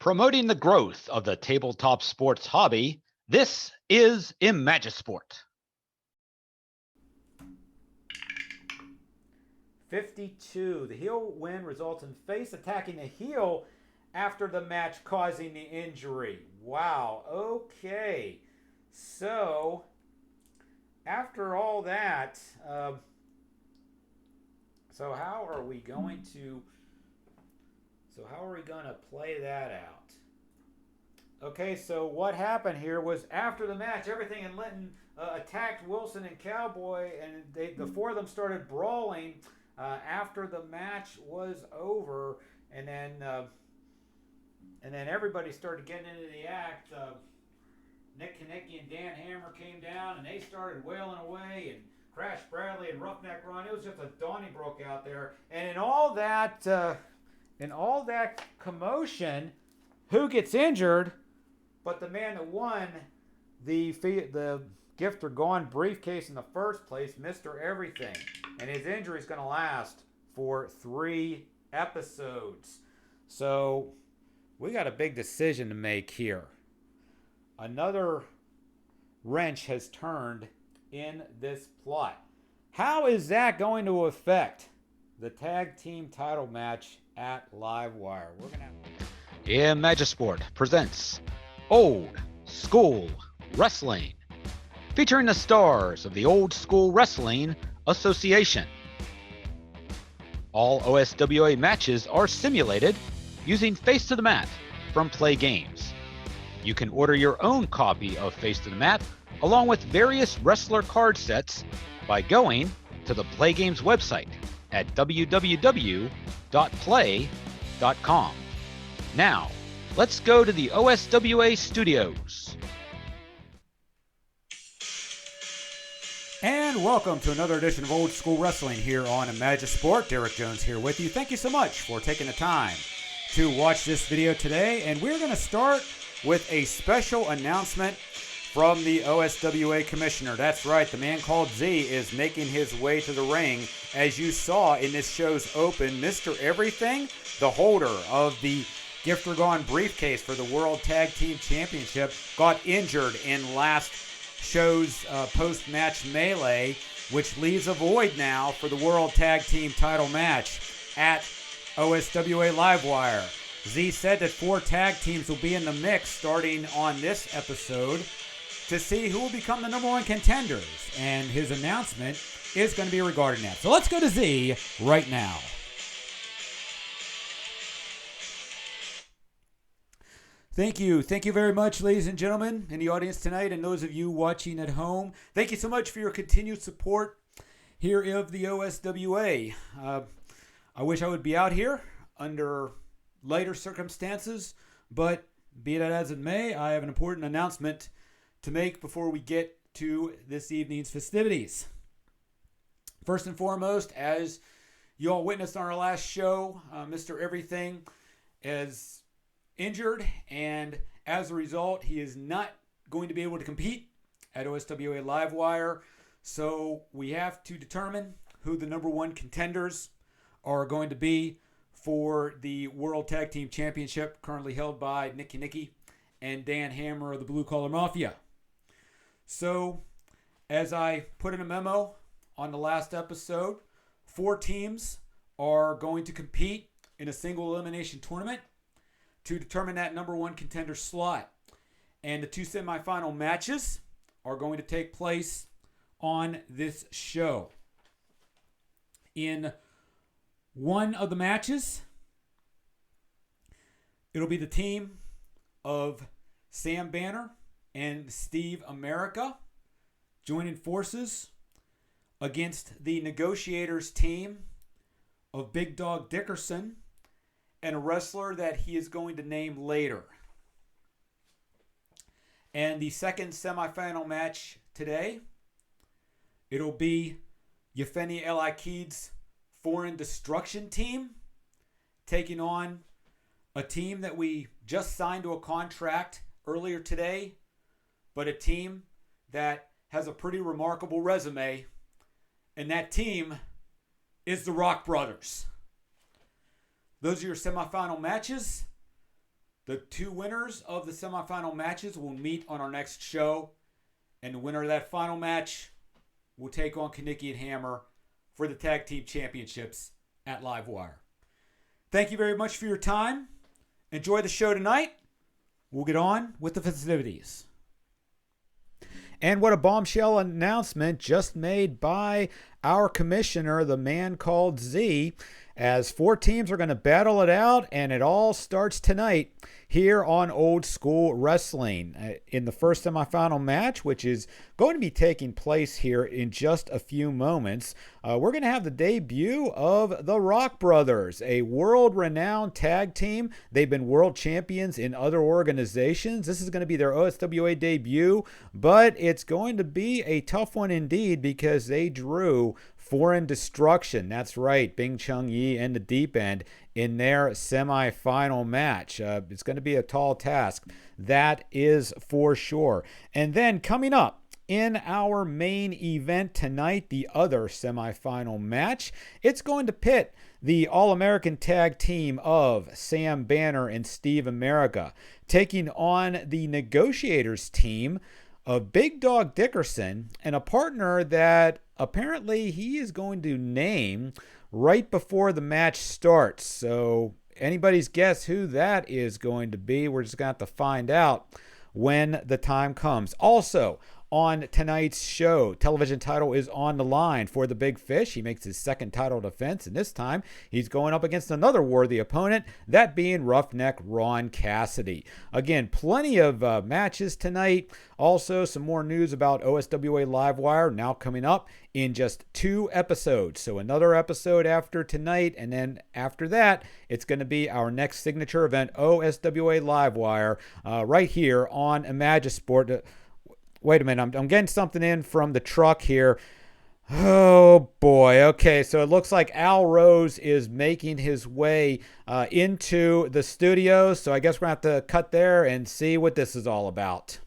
Promoting the growth of the tabletop sports hobby, this is Imagisport. 52. The heel win results in face attacking the heel after the match, causing the injury. Wow. Okay. So, after all that, so how are we going to play that out? Okay, so what happened here was after the match, everything in Linton attacked Wilson and Cowboy, and the four of them started brawling after the match was over, and then everybody started getting into the act. Nick Kanicki and Dan Hammer came down, and they started wailing away, and Crash Bradley and Roughneck Ron. It was just a Donnybrook out there, and in all that commotion, who gets injured? But the man that won the Gift or Gone briefcase in the first place, Mr. Everything, and his injury is going to last for 3 episodes. So we got a big decision to make here. Another wrench has turned in this plot. How is that going to affect the tag team title match at Livewire? We're gonna Imagisport presents Old School Wrestling, featuring the stars of the Old School Wrestling Association. All OSWA matches are simulated using Face to the Mat from PLAAY Games. You can order your own copy of Face to the Mat along with various wrestler card sets by going to the PLAAY Games website at www.play.com. Now, let's go to the OSWA studios. And welcome to another edition of Old School Wrestling here on Imagisport. Derek Jones here with you. Thank you so much for taking the time to watch this video today. And we're going to start with a special announcement from the OSWA commissioner. That's right, the man called Z is making his way to the ring. As you saw in this show's open, Mr. Everything, the holder of the Gift or Gone briefcase for the World Tag Team Championship, got injured in last show's post-match melee, which leaves a void now for the World Tag Team title match at OSWA Livewire. Z said that 4 tag teams will be in the mix starting on this episode to see who will become the number 1 contenders, and his announcement is going to be regarding that. So let's go to Z right now. Thank you. Thank you very much, ladies and gentlemen, in the audience tonight, and those of you watching at home. Thank you so much for your continued support here of the OSWA. I wish I would be out here under lighter circumstances, but be that as it may, I have an important announcement to make before we get to this evening's festivities. First and foremost, as you all witnessed on our last show, Mr. Everything is injured, and as a result, he is not going to be able to compete at OSWA Livewire. So we have to determine who the number 1 contenders are going to be for the World Tag Team Championship, currently held by Nick Kanicki and Dan Hammer of the Blue Collar Mafia. So, as I put in a memo on the last episode, 4 teams are going to compete in a single elimination tournament to determine that number 1 contender slot. And the 2 semifinal matches are going to take place on this show. In one of the matches, it'll be the team of Sam Banner and Steve America joining forces against the Negotiators team of Big Dog Dickerson and a wrestler that he is going to name later. And the second semifinal match today, it'll be Yefeni El Akid's Foreign Destruction team taking on a team that we just signed to a contract earlier today, but a team that has a pretty remarkable resume, and that team is the Rock Brothers. Those are your semifinal matches. The two winners of the semifinal matches will meet on our next show. And the winner of that final match will take on Kanicki and Hammer for the Tag Team Championships at Livewire. Thank you very much for your time. Enjoy the show tonight. We'll get on with the festivities. And what a bombshell announcement just made by our commissioner, the man called Z, as 4 teams are going to battle it out, and it all starts tonight here on Old School Wrestling in the first semifinal match, which is going to be taking place here in just a few moments. We're going to have the debut of the Rock Brothers, a world-renowned tag team. They've been world champions in other organizations. This is going to be their OSWA debut, but it's going to be a tough one indeed because they drew Foreign Destruction. That's right, Bing Chung Yi and the Deep End in their semifinal match. It's going to be a tall task. That is for sure. And then coming up in our main event tonight, the other semifinal match, it's going to pit the All-American tag team of Sam Banner and Steve America taking on the Negotiators team of Big Dog Dickerson and a partner that apparently he is going to name right before the match starts. So anybody's guess who that is going to be. We're just going to have to find out when the time comes. Also, on tonight's show, television title is on the line for the Big Fish. He makes his second title defense, and this time he's going up against another worthy opponent, that being Roughneck Ron Cassidy. Again, plenty of matches tonight. Also, some more news about OSWA Livewire now coming up in just 2 episodes. So another episode after tonight, and then after that, it's going to be our next signature event, OSWA Livewire, right here on Imagisport. Wait a minute, I'm getting something in from the truck here. Oh boy, okay, so it looks like Al Rose is making his way into the studio, so I guess we're going to have to cut there and see what this is all about.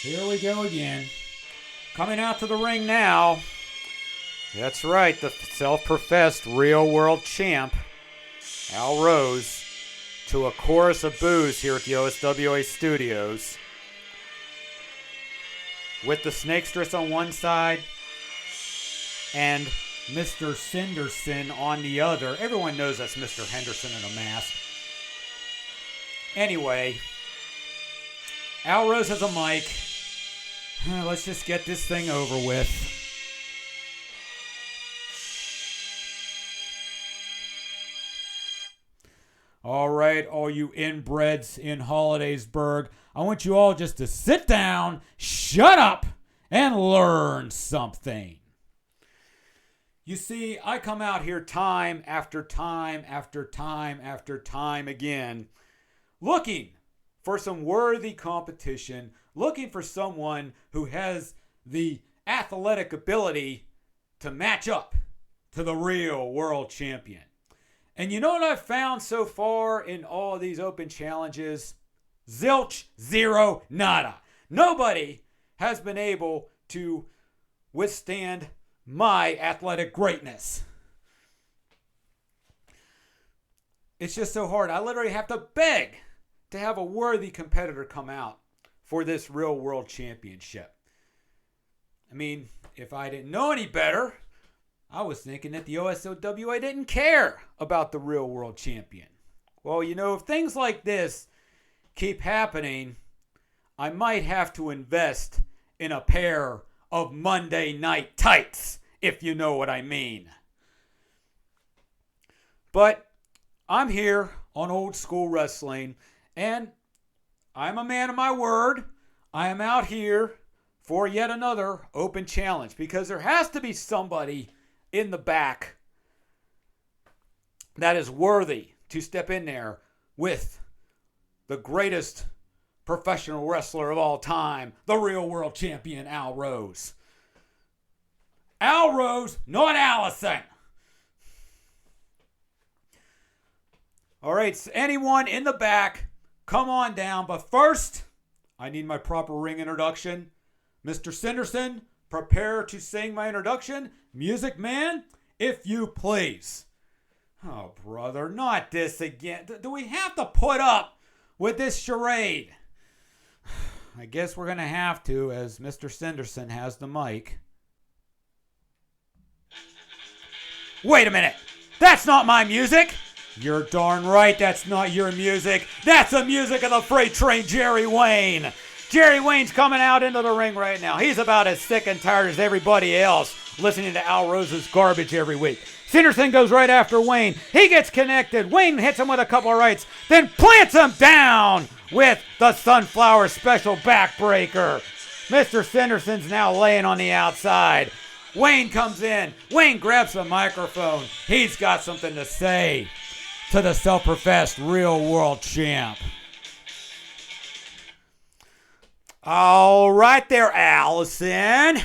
Here we go again. Coming out to the ring now. That's right, the self-professed real-world champ, Al Rose, to a chorus of boos here at the OSWA studios. With the Snakestress on one side and Mr. Henderson on the other. Everyone knows that's Mr. Henderson in a mask. Anyway, Al Rose has a mic. Let's just get this thing over with. All right, all you inbreds in Hollidaysburg, I want you all just to sit down, shut up, and learn something. You see, I come out here time after time after time after time again, looking for some worthy competition, looking for someone who has the athletic ability to match up to the real world champion. And you know what I've found so far in all of these open challenges? Zilch, zero, nada. Nobody has been able to withstand my athletic greatness. It's just so hard. I literally have to beg to have a worthy competitor come out for this real world championship. I mean, if I didn't know any better, I was thinking that the OSWA didn't care about the real world champion. Well, you know, if things like this keep happening, I might have to invest in a pair of Monday night tights, if you know what I mean. But I'm here on Old School Wrestling, and I'm a man of my word. I am out here for yet another open challenge because there has to be somebody in the back that is worthy to step in there with the greatest professional wrestler of all time, the real world champion, Al Rose. Al Rose, not Allison. All right, so anyone in the back, come on down. But first, I need my proper ring introduction. Mr. Sanderson, prepare to sing my introduction. Music man, if you please. Oh, brother, not this again. Do we have to put up with this charade? I guess we're going to have to, as Mr. Sanderson has the mic. Wait a minute. That's not my music. You're darn right that's not your music. That's the music of the freight train, Jerry Wayne. Jerry Wayne's coming out into the ring right now. He's about as sick and tired as everybody else listening to Al Rose's garbage every week. Sanderson goes right after Wayne. He gets connected. Wayne hits him with a couple of rights, then plants him down with the Sunflower Special backbreaker. Mr. Sanderson's now laying on the outside. Wayne comes in. Wayne grabs the microphone. He's got something to say to the self-professed real world champ. All right there, Allison.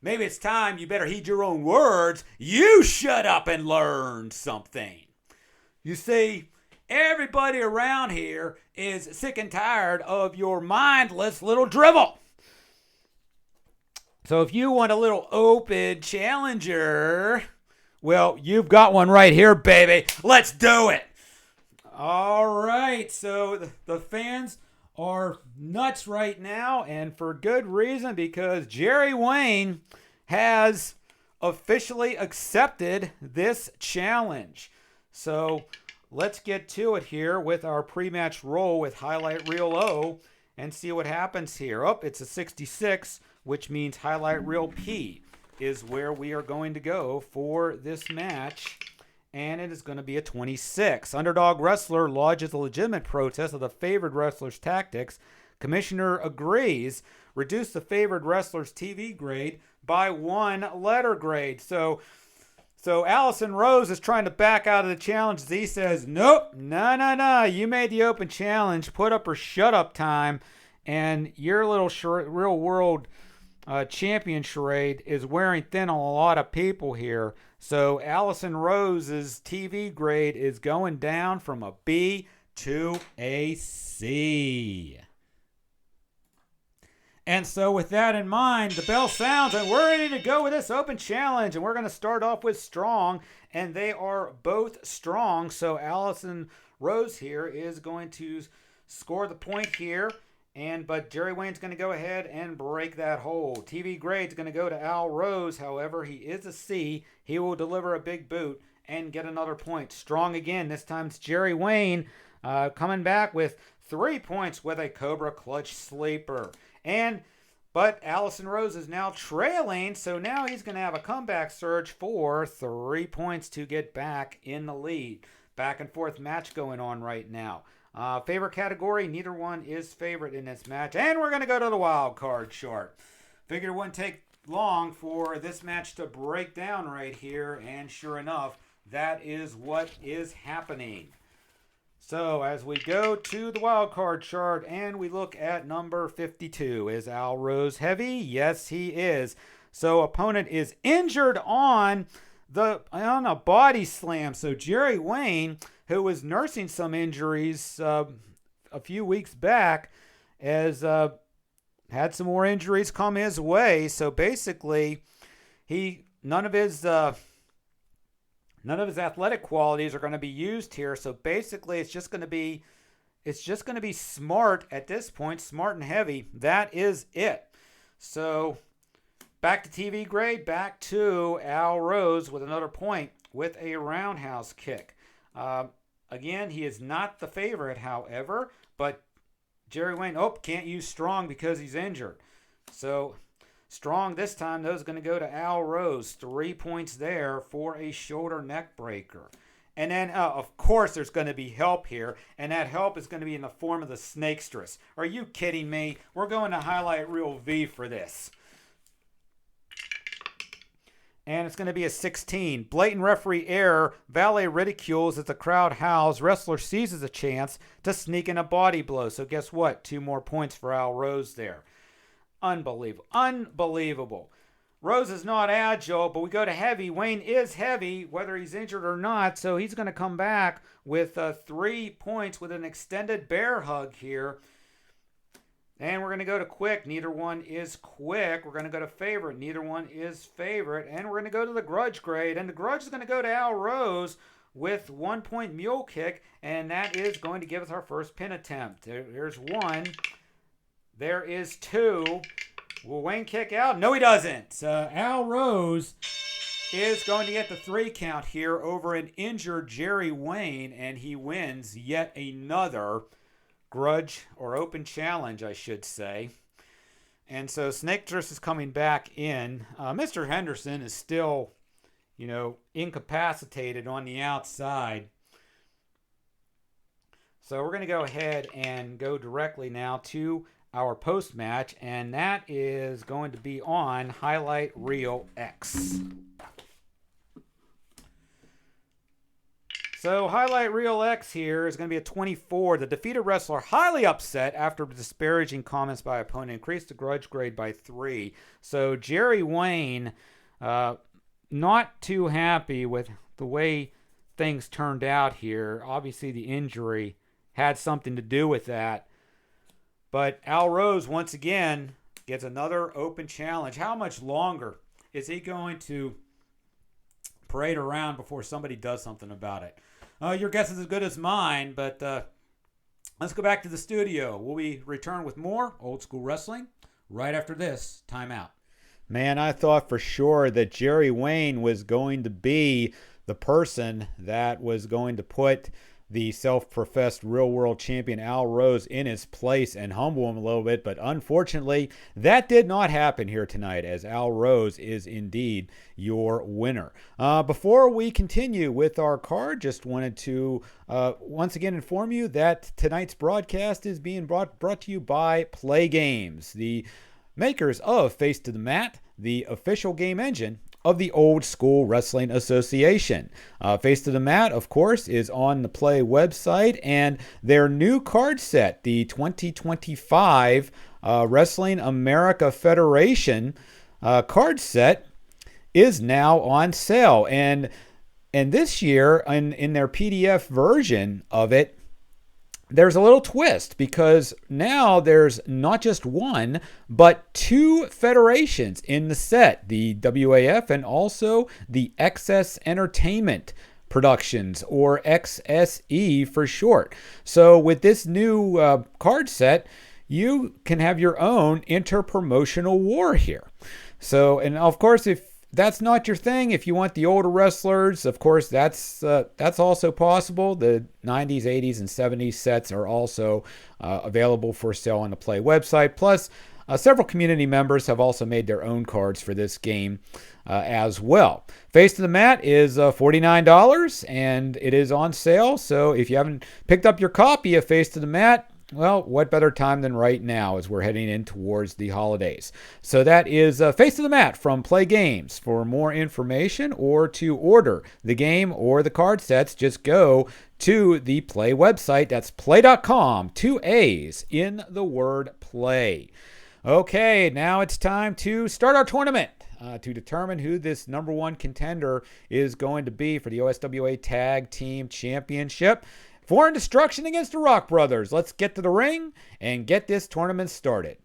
Maybe it's time you better heed your own words. You shut up and learn something. You see, everybody around here is sick and tired of your mindless little drivel. So if you want a little open challenger, well, you've got one right here, baby. Let's do it. All right, so the fans are nuts right now, and for good reason, because Jerry Wayne has officially accepted this challenge. So let's get to it here with our pre-match roll with Highlight Reel O and see what happens here. Oh, it's a 66, which means Highlight Reel P is where we are going to go for this match. And it is going to be a 26. Underdog wrestler lodges a legitimate protest of the favored wrestler's tactics. Commissioner agrees. Reduce the favored wrestler's TV grade by 1 letter grade. So Allison Rose is trying to back out of the challenge. Z says, nope, no. You made the open challenge. Put up or shut up time. And your little real world champion charade is wearing thin on a lot of people here. So Allison Rose's TV grade is going down from a B to a C. And so with that in mind, the bell sounds and we're ready to go with this open challenge. And we're going to start off with strong. And they are both strong. So Allison Rose here is going to score the point here. But Jerry Wayne's going to go ahead and break that hold. TV grade's going to go to Al Rose. However, he is a C. He will deliver a big boot and get another point. Strong again. This time it's Jerry Wayne coming back with 3 points with a Cobra Clutch Sleeper. But Allison Rose is now trailing, so now he's going to have a comeback surge for 3 points to get back in the lead. Back and forth match going on right now. Favorite category, neither one is favorite in this match. And we're going to go to the wild card chart. Figured it wouldn't take long for this match to break down right here. And sure enough, that is what is happening. So as we go to the wild card chart and we look at number 52, is Al Rose heavy? Yes, he is. So opponent is injured on a body slam. So Jerry Wayne, who was nursing some injuries a few weeks back, has had some more injuries come his way. So basically, none of his athletic qualities are going to be used here. So basically, it's just going to be smart at this point, smart and heavy. That is it. So back to TV grade, back to Al Rose with another point with a roundhouse kick. Again, he is not the favorite, however, but Jerry Wayne, can't use strong because he's injured. So strong this time, though, is going to go to Al Rose. 3 points there for a shoulder neck breaker. And then, of course, there's going to be help here, and that help is going to be in the form of the snakestress. Are you kidding me? We're going to highlight Reel V for this. And it's going to be a 16. Blatant referee error. Valet ridicules as the crowd howls. Wrestler seizes a chance to sneak in a body blow. So guess what? 2 more points for Al Rose there. Unbelievable. Rose is not agile, but we go to heavy. Wayne is heavy, whether he's injured or not. So he's going to come back with 3 points with an extended bear hug here. And we're going to go to quick. Neither one is quick. We're going to go to favorite. Neither one is favorite. And we're going to go to the grudge grade. And the grudge is going to go to Al Rose with 1 point mule kick, and that is going to give us our first pin attempt. There's one. There is two. Will Wayne kick out? No, he doesn't. Al Rose is going to get the 3 count here over an injured Jerry Wayne, and he wins yet another grudge or open challenge, I should say. And so Snake Dress is coming back in. Mr. Henderson is still, incapacitated on the outside. So we're going to go ahead and go directly now to our post match, and that is going to be on Highlight Reel X. So Highlight Reel X here is going to be a 24. The defeated wrestler highly upset after disparaging comments by opponent increased the grudge grade by 3. So Jerry Wayne, not too happy with the way things turned out here. Obviously the injury had something to do with that. But Al Rose, once again, gets another open challenge. How much longer is he going to parade around before somebody does something about it? Your guess is as good as mine, but let's go back to the studio. Will we return with more old school wrestling right after this timeout? Man, I thought for sure that Jerry Wayne was going to be the person that was going to put the self-professed real-world champion Al Rose in his place and humble him a little bit, but unfortunately, that did not happen here tonight, as Al Rose is indeed your winner. Before we continue with our card, just wanted to once again inform you that tonight's broadcast is being brought to you by PLAAY Games, the makers of Face to the Mat, the official game engine of the Old School Wrestling Association. Face to the Mat, of course, is on the PLAAY website, and their new card set, the 2025 Wrestling America Federation card set, is now on sale. And this year, in their PDF version of it, there's a little twist, because now there's not just one, but 2 federations in the set, the WAF and also the XS Entertainment Productions, or XSE for short. So with this new card set, you can have your own interpromotional war here. So, and of course, if that's not your thing, if you want the older wrestlers, of course, that's also possible. The 90s, 80s, and 70s sets are also available for sale on the PLAAY website. Plus, several community members have also made their own cards for this game as well. Face to the Mat is $49, and it is on sale. So if you haven't picked up your copy of Face to the Mat, well, what better time than right now as we're heading in towards the holidays. So that is Face to the Mat from PLAAY Games. For more information or to order the game or the card sets, just go to the PLAAY website. That's play.com, 2 A's in the word play. Okay, now it's time to start our tournament to determine who this number 1 contender is going to be for the OSWA Tag Team Championship. Foreign Destruction against the Rock Brothers. Let's get to the ring and get this tournament started.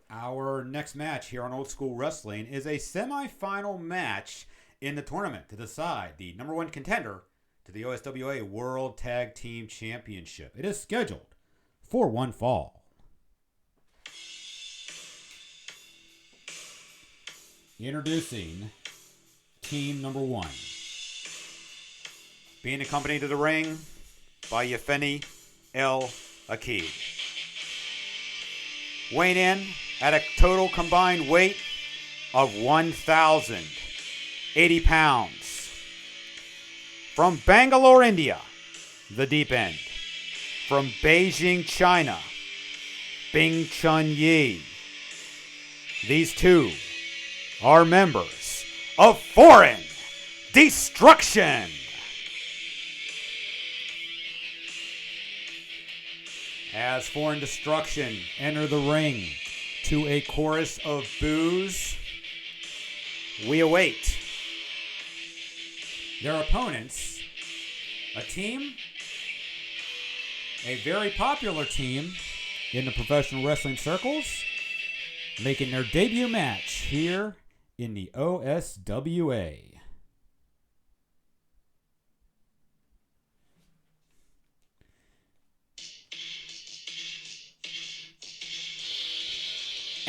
Our next match here on Old School Wrestling is a semifinal match in the tournament to decide the number 1 contender to the OSWA World Tag Team Championship. It is scheduled for one fall. Introducing team number 1. Being accompanied to the ring by Yefeni El Akid. Weighing in at a total combined weight of 1,080 pounds. From Bangalore, India, the deep end. From Beijing, China, Bing Chun Yi. These two are members of Foreign Destruction. As Foreign Destruction enter the ring to a chorus of boos, we await their opponents, a team, a very popular team in the professional wrestling circles, making their debut match here in the OSWA.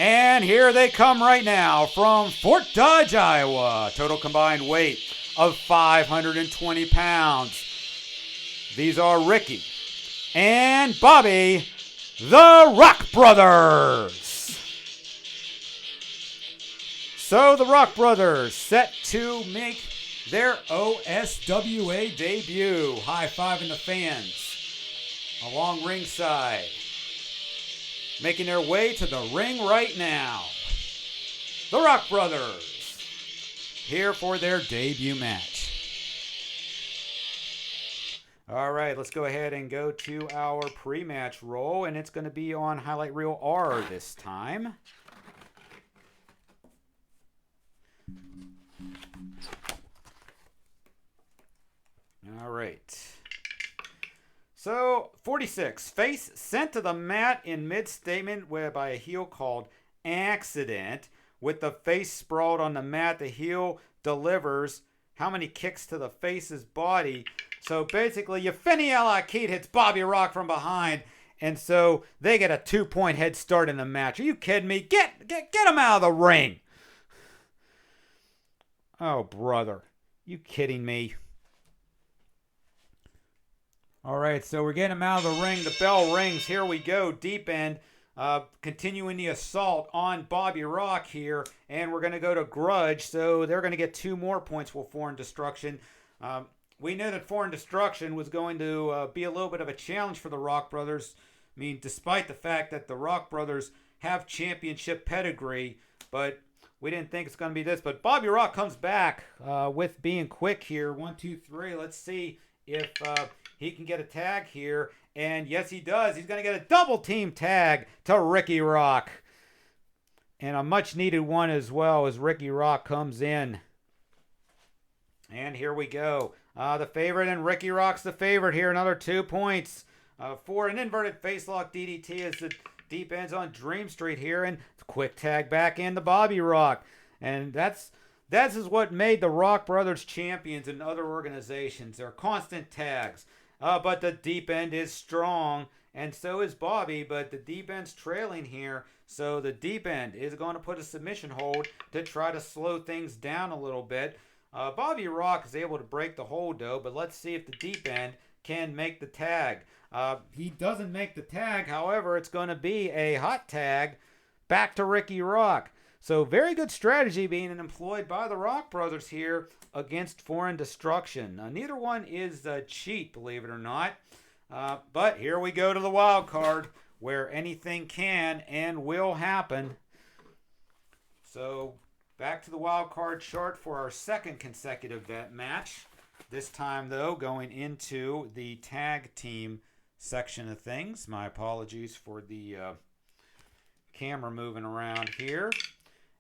And here they come right now from Fort Dodge, Iowa. Total combined weight of 520 pounds. These are Ricky and Bobby, the Rock Brothers. So the Rock Brothers set to make their OSWA debut. High-fiving the fans along ringside. Making their way to the ring right now. The Rock Brothers here for their debut match. All right, let's go ahead and go to our pre-match roll, and it's going to be on Highlight Reel R this time. All right. So, 46. Face sent to the mat in mid-statement by a heel called Accident. With the face sprawled on the mat, the heel delivers how many kicks to the face's body. So, basically, Yefeni El Akid hits Bobby Rock from behind. And so, they get a 2-point head start in the match. Are you kidding me? Get him out of the ring. Oh, brother. You kidding me? All right, so we're getting him out of the ring. The bell rings. Here we go. Deep End continuing the assault on Bobby Rock here. And we're going to go to Grudge. So they're going to get 2 more points for Foreign Destruction. We knew that Foreign Destruction was going to be a little bit of a challenge for the Rock Brothers. I mean, despite the fact that the Rock Brothers have championship pedigree. But we didn't think it's going to be this. But Bobby Rock comes back with being quick here. 1, 2, 3. Let's see if he can get a tag here. And yes, he does. He's going to get a double team tag to Ricky Rock. And a much needed one as well as Ricky Rock comes in. And here we go. The favorite, and Ricky Rock's the favorite here. Another 2 points for an inverted facelock DDT as the Deep End's on Dream Street here. And quick tag back into Bobby Rock. And that's what made the Rock Brothers champions in other organizations. They're constant tags. But the Deep End is strong, and so is Bobby, but the Deep End's trailing here, so the Deep End is going to put a submission hold to try to slow things down a little bit. Bobby Rock is able to break the hold, though, but let's see if the Deep End can make the tag. He doesn't make the tag, however, it's going to be a hot tag back to Ricky Rock. So very good strategy being employed by the Rock Brothers here against Foreign Destruction. Neither one is cheap, believe it or not. But here we go to the wild card where anything can and will happen. So back to the wild card chart for our second consecutive match. This time, though, going into the tag team section of things. My apologies for the camera moving around here.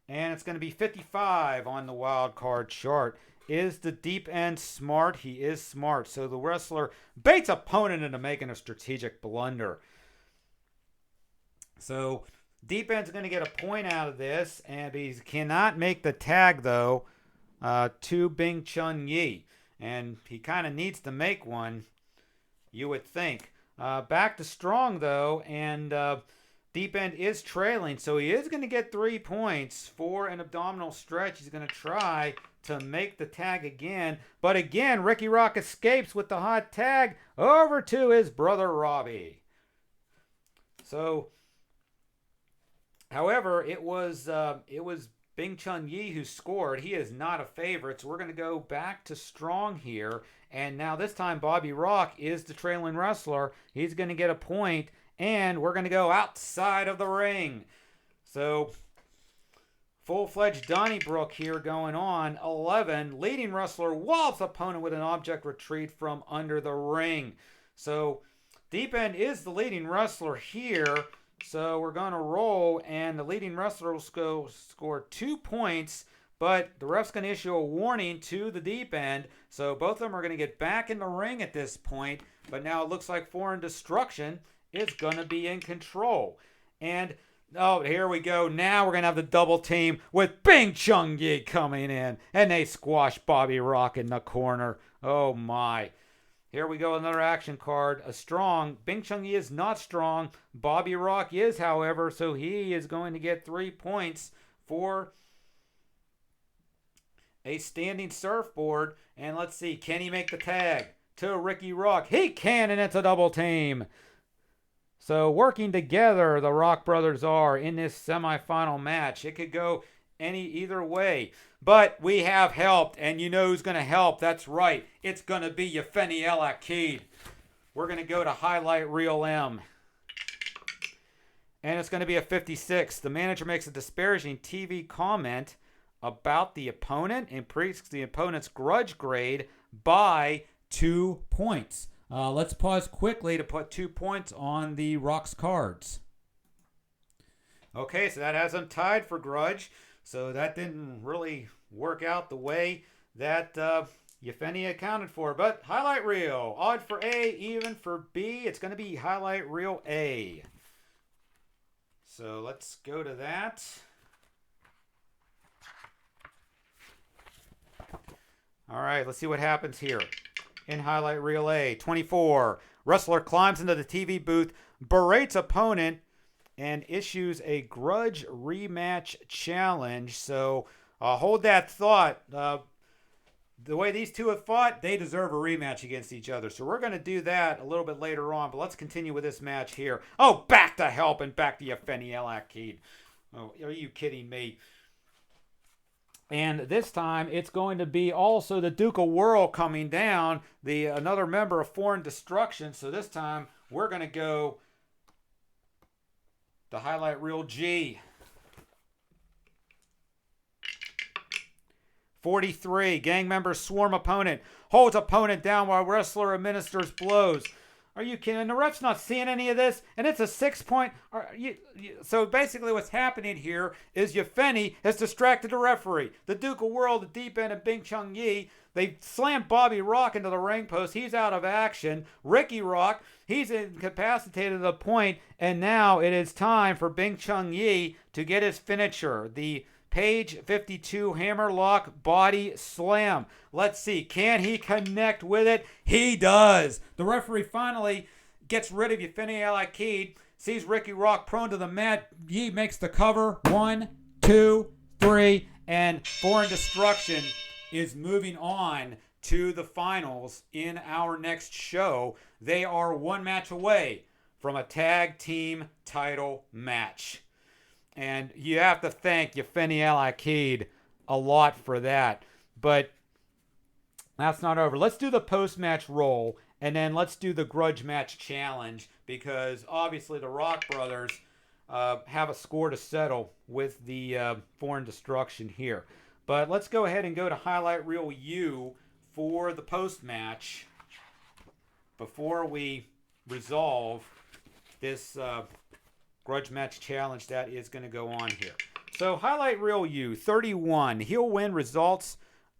And it's going to be 55 on the wild card chart. Is the Deep End smart? He is smart. So the wrestler baits opponent into making a strategic blunder. So Deep End's going to get a point out of this. And he cannot make the tag, though, to Bing Chun Yi. And he kind of needs to make one, you would think. Back to Strong, though. And Deep End is trailing, so he is going to get 3 points for an abdominal stretch. He's going to try to make the tag again. But again, Ricky Rock escapes with the hot tag over to his brother Robbie. So, however, it was Bing Chun Yi who scored. He is not a favorite, so we're going to go back to Strong here. And now this time Bobby Rock is the trailing wrestler. He's going to get a point. And we're going to go outside of the ring. So, full-fledged Donnybrook here going on. 11. Leading wrestler wallops opponent with an object retrieved from under the ring. So, Deep End is the leading wrestler here. So, we're going to roll. And the leading wrestler will score 2 points. But the ref's going to issue a warning to the Deep End. So, both of them are going to get back in the ring at this point. But now it looks like Foreign Destruction is going to be in control. And, oh, here we go. Now we're going to have the double team with Bing Chun Yi coming in. And they squash Bobby Rock in the corner. Oh, my. Here we go, another action card. A strong. Bing Chung-yi is not strong. Bobby Rock is, however, so he is going to get 3 points for a standing surfboard. And let's see, can he make the tag to Ricky Rock? He can, and it's a double team. So working together, the Rock brothers are in this semifinal match. It could go either way. But we have helped, and you know who's going to help. That's right. It's going to be Yefeni El Akid. We're going to go to Highlight Reel M. And it's going to be a 56. The manager makes a disparaging TV comment about the opponent and increases the opponent's grudge grade by 2 points. Let's pause quickly to put 2 points on the Rock's cards. Okay, so that has them tied for grudge. So that didn't really work out the way that Yefeni accounted for. But highlight reel, odd for A, even for B. It's going to be highlight reel A. So let's go to that. All right, let's see what happens here. In highlight reel A, 24. Wrestler climbs into the TV booth, berates opponent, and issues a grudge rematch challenge. So hold that thought. The way these two have fought, they deserve a rematch against each other. So we're going to do that a little bit later on. But let's continue with this match here. Oh, back to help and back to Yefeni El Akid. Oh, are you kidding me? And this time it's going to be also the Duke of Whirl coming down, another member of Foreign Destruction. So this time we're going to go the highlight reel G. 43. Gang members swarm opponent. Holds opponent down while wrestler administers blows. Are you kidding? And the ref's not seeing any of this, and it's a 6 point. So basically what's happening here is Yefeni has distracted the referee. The Duke of Whirl, the deep end of Bing Chung-yi, they slammed Bobby Rock into the ring post. He's out of action. Ricky Rock, he's incapacitated to the point, and now it is time for Bing Chung-yi to get his finisher, the Page 52 hammerlock body slam. Let's see. Can he connect with it? He does. The referee finally gets rid of Yefeni El Akid. Sees Ricky Rock prone to the mat. He makes the cover. 1, 2, 3. And Foreign Destruction is moving on to the finals in our next show. They are one match away from a tag team title match. And you have to thank Yefeni El Akid a lot for that. But that's not over. Let's do the post-match roll, and then let's do the grudge match challenge, because obviously the Rock brothers have a score to settle with the Foreign Destruction here. But let's go ahead and go to highlight reel U for the post-match before we resolve this grudge match challenge that is going to go on here. So highlight reel U, 31. Heel win results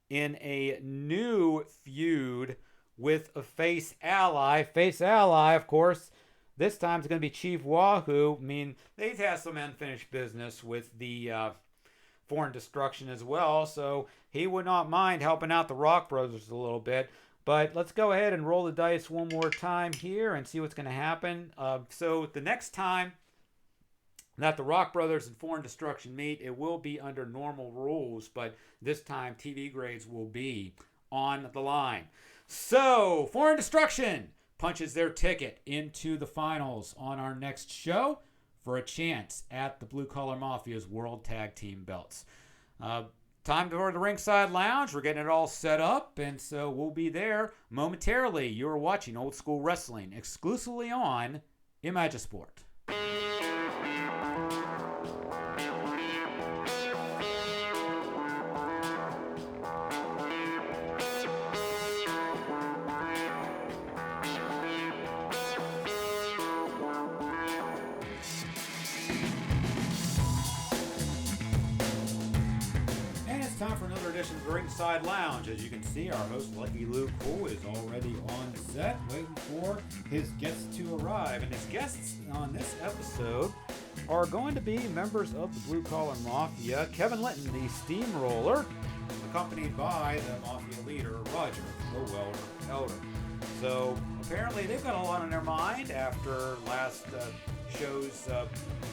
in a new feud with a face ally. Face ally, of course, this time is going to be Chief Wahoo. I mean, they've had some unfinished business with the Foreign Destruction as well, so he would not mind helping out the Rock brothers a little bit. But let's go ahead and roll the dice one more time here and see what's going to happen. So the next time that the Rock brothers and Foreign Destruction meet, it will be under normal rules, but this time TV grades will be on the line. So Foreign Destruction punches their ticket into the finals on our next show for a chance at the Blue Collar Mafia's World Tag Team belts. Time for the Ringside Lounge. We're getting it all set up, and so we'll be there momentarily. You're watching Old School Wrestling exclusively on Imagisport. Time for another edition of the Ringside Lounge. As you can see, our host Lucky Luke Cool is already on set, waiting for his guests to arrive. And his guests on this episode are going to be members of the Blue Collar Mafia. Kevin Linton, the Steamroller, accompanied by the Mafia leader, Roger, the Welder Elder. So apparently they've got a lot on their mind after last show's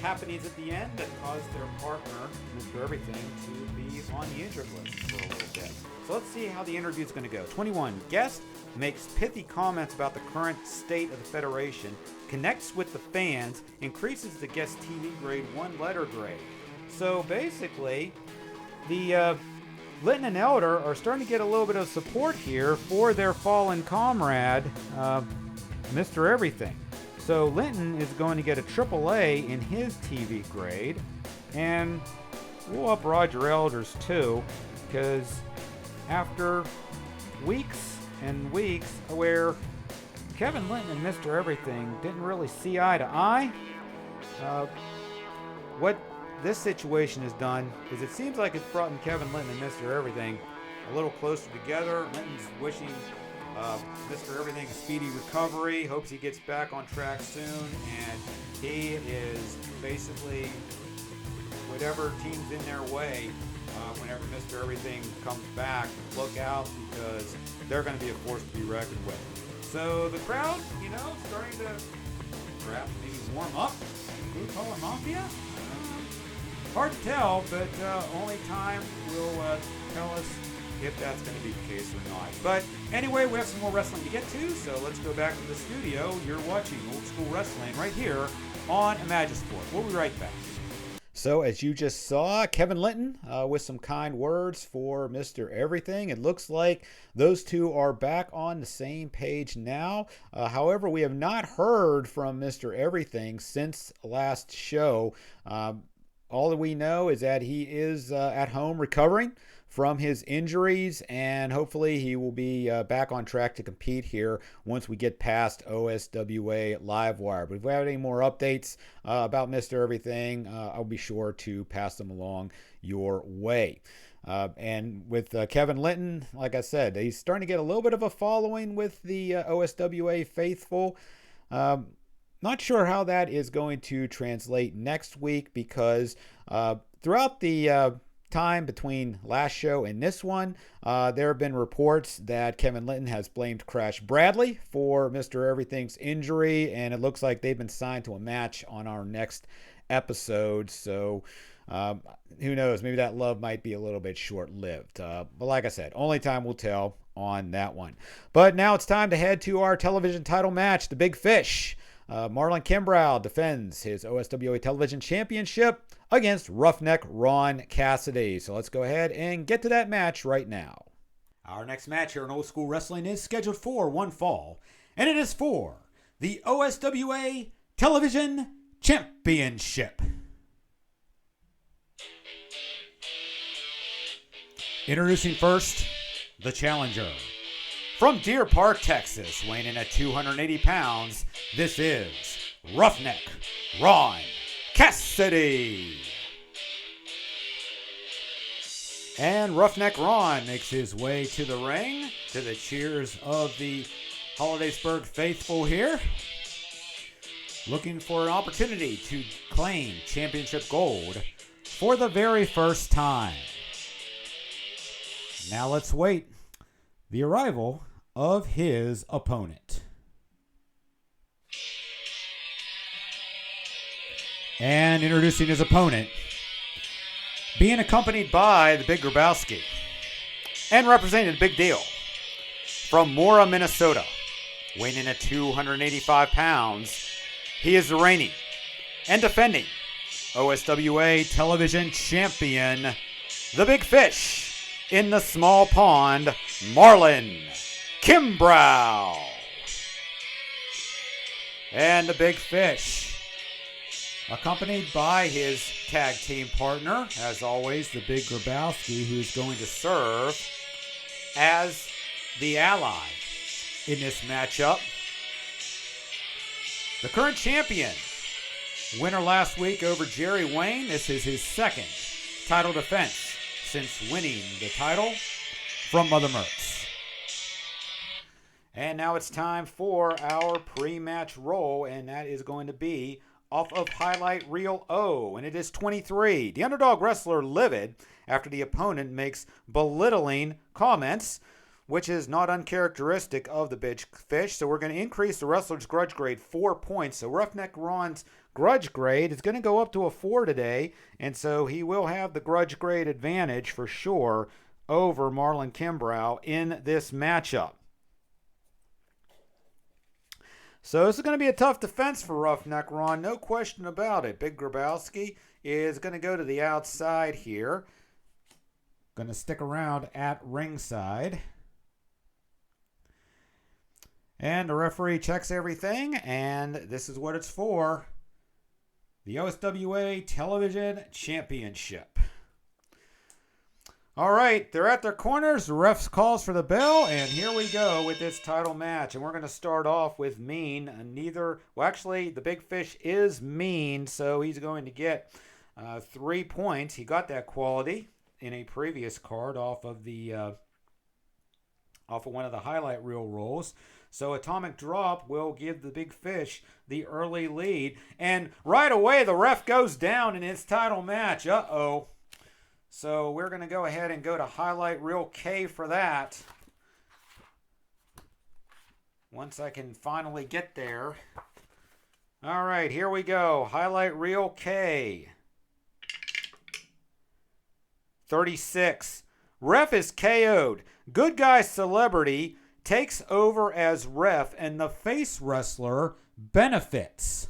happenings at the end that caused their partner, Mr. Everything, to be on the injured list for a little bit. So let's see how the interview is going to go. 21. Guest makes pithy comments about the current state of the Federation, connects with the fans, increases the guest TV grade 1 letter grade. So basically, the Linton and Elder are starting to get a little bit of support here for their fallen comrade, Mr. Everything. So Linton is going to get a AAA in his TV grade, and we'll up Roger Elder's too, because after weeks and weeks where Kevin Linton and Mr. Everything didn't really see eye to eye, what this situation has done is it seems like it's brought in Kevin Linton and Mr. Everything a little closer together. Linton's wishing Mr. Everything a speedy recovery, hopes he gets back on track soon, and he is basically whatever team's in their way whenever Mr. Everything comes back, look out, because they're going to be a force to be reckoned with. So the crowd, starting to perhaps maybe warm up. Blue Collar Mafia? Hard to tell, but only time will tell us if that's going to be the case or not. But anyway, we have some more wrestling to get to, so let's go back to the studio. You're watching Old School Wrestling right here on Imagisport. We'll be right back. So as you just saw, Kevin Linton with some kind words for Mr. Everything. It looks like those two are back on the same page now. However, we have not heard from Mr. Everything since last show. All that we know is that he is at home recovering from his injuries, and hopefully he will be back on track to compete here once we get past OSWA Livewire. But if we have any more updates about Mr. Everything, I'll be sure to pass them along your way. And with Kevin Linton, like I said, he's starting to get a little bit of a following with the OSWA faithful. Not sure how that is going to translate next week, because throughout the time between last show and this one, there have been reports that Kevin Linton has blamed Crash Bradley for Mr. Everything's injury, and it looks like they've been signed to a match on our next episode. So who knows, maybe that love might be a little bit short-lived. But like I said, only time will tell on that one. But now it's time to head to our television title match, the Big Fish. Marlon Kimbrough defends his OSWA Television Championship against Roughneck Ron Cassidy. So let's go ahead and get to that match right now. Our next match here in Old School Wrestling is scheduled for one fall, and it is for the OSWA Television Championship. Introducing first, the challenger. From Deer Park, Texas, weighing in at 280 pounds, this is Roughneck Ron Cassidy. And Roughneck Ron makes his way to the ring to the cheers of the Hollidaysburg faithful here, looking for an opportunity to claim championship gold for the very first time. Now let's wait the arrival of his opponent. And introducing his opponent, being accompanied by the Big Grabowski and representing the Big Deal from Mora, Minnesota, weighing in at 285 pounds, he is the reigning and defending OSWA Television Champion, the Big Fish in the small pond, Marlon Kimbrough. And the Big Fish, accompanied by his tag team partner, as always, the Big Grabowski, who's going to serve as the ally in this matchup. The current champion, winner last week over Jerry Wayne. This is his second title defense since winning the title from Mother Mertz. And now it's time for our pre-match roll, and that is going to be off of Highlight Reel O, and it is 23. The underdog wrestler livid after the opponent makes belittling comments. which is not uncharacteristic of the big fish. So we're going to increase the wrestler's grudge grade 4 points. So Roughneck Ron's grudge grade is going to go up to a 4 today, and so he will have the grudge grade advantage for sure over Marlon Kimbrough in this matchup. So this is going to be a tough defense for Roughneck Ron, no question about it. Big Grabowski is going to go to the outside here. Going to stick around at ringside. And the referee checks everything, and this is what it's for. The OSWA Television Championship. All right, they're at their corners. The ref calls for the bell, and here we go with this title match. And we're going to start off with Mean. Actually, the big fish is Mean, so he's going to get 3 points. He got that quality in a previous card off of one of the highlight reel rolls. So Atomic Drop will give the big fish the early lead. And right away, the ref goes down in his title match. Uh-oh. So we're going to go ahead and go to highlight reel K for that. Once I can finally get there. All right, here we go. Highlight reel K. 36. Ref is KO'd. Good Guy Celebrity takes over as ref, and the face wrestler benefits.